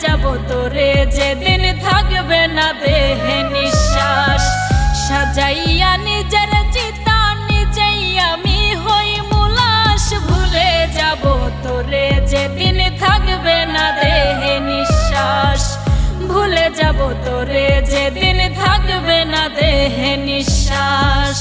যাব তোরে যেদিন থাকবে না দেহে নিঃশ্বাস। সাজাইয়া নিজের চিতা নিজেই আমি হই মুলাস। ভুলে যাব তোরে যেদিন থাকবে না দেহে নিঃশ্বাস। ভুলে যাব তোরে যেদিন থাকবে না দেহে নিঃশ্বাস।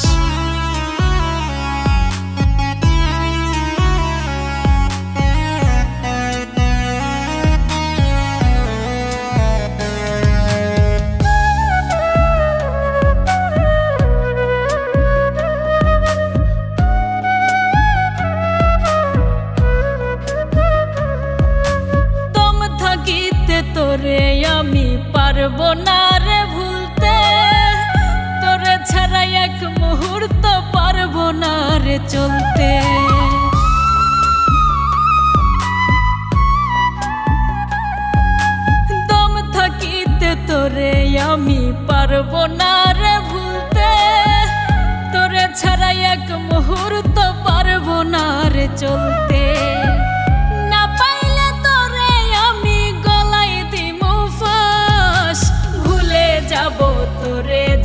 তোরে আমি পারবো না রে ভুলতে, তোরে ছাড়া এক মুহূর্ত পারবো না রে চলতে। দম থাকিতে তোরে আমি পারবো না রে ভুলতে, তোরে ছাড়া এক মুহূর্ত পারবো না রে চলতে।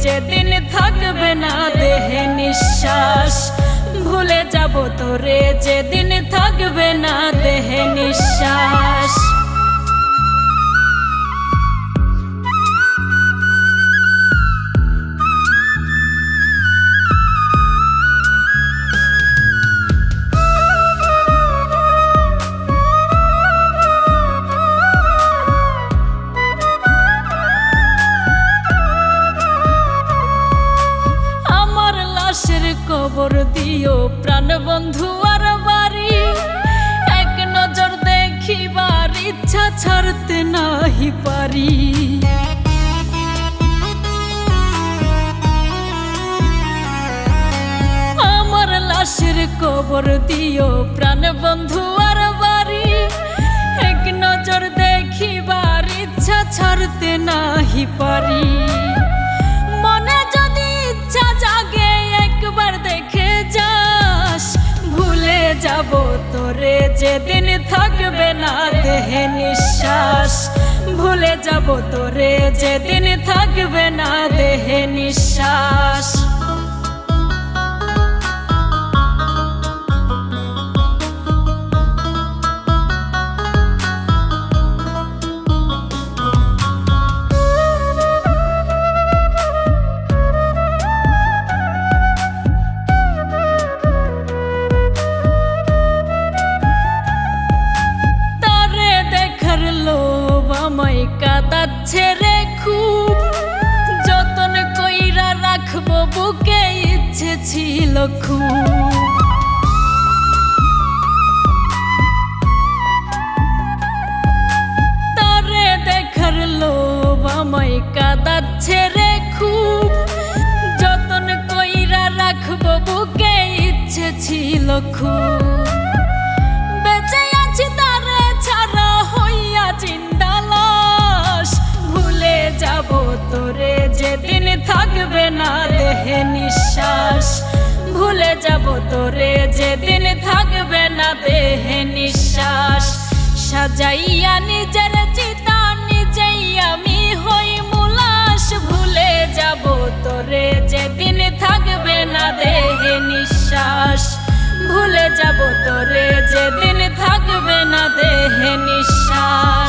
যেদিন থাকবে না দেহে নিঃশ্বাস। ভুলে যাব তোরে যেদিন থাকবে না দেহে নিঃশ্বাস। খবর দিও প্রাণ বন্ধু আর বাড়ি, এক নজর দেখিবার ইচ্ছা ছাড়তে নাহি পারি। আমার লাশের খবর দিও প্রাণ বন্ধু আর বাড়ি, এক নজর দেখিবার ইচ্ছা ছাড়তে নাহি পারি। মনে যদি ইচ্ছা জাগে একবার দেখে যাস। ভুলে যাব তোরে যেদিন থাকবে না দেহে নিঃশ্বাস। ভুলে যাব তোরে যেদিন থাকবে না দেহে নিঃশ্বাস। আমায় কাঁদাচ্ছে রে খুব, যতন কইরা রাখবো বুকে ইচ্ছে ছিল খুব। তারে দেখার লোভ আমায় কাঁদাচ্ছে রে খুব, যতন কইরা রাখবো বুকে ইচ্ছে ছিল খুব। বেঁচে আছি তারে ছাড়া হইয়া চিন্তা লাশ। ভুলে যাব তোরে যেদিন থাকবে না দেহে নিঃশ্বাস। ভুলে যাব তোরে যেদিন থাকবে না দেহে নিঃশ্বাস। সাজাইয়া নিজের চিতা নিজেই আমি হই মুলাস। ভুলে যাব তোরে যেদিন থাকবে না দেহে নিঃশ্বাস। ভুলে যাব তোরে যেদিন থাকবে না দেহে নিঃশ্বাস।